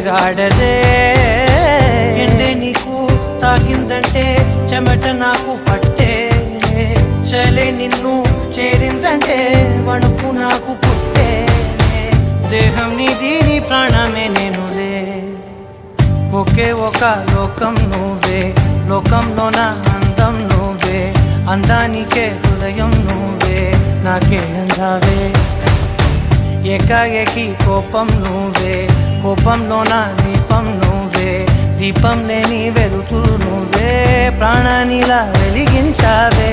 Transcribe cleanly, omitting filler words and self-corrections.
ఊపిరాడదే ఎండే నీకు తాకిందంటే చెమట నాకు పట్టే చలే నిన్ను చేరిందంటే వణుకు నాకు పుట్టే దేహం నీది నీ ప్రాణమే నేనులే ఒకే ఒక లోకం నువ్వే లోకంలో నా అందం నువ్వే అందానికే హృదయం నువ్వే నాకే అందావే ఏకాఏకి కోపం నువ్వే కోపంలో నా దీపం నువ్వే దీపం లేని వెలుతురు నువ్వే ప్రాణానిలా వెలిగించావే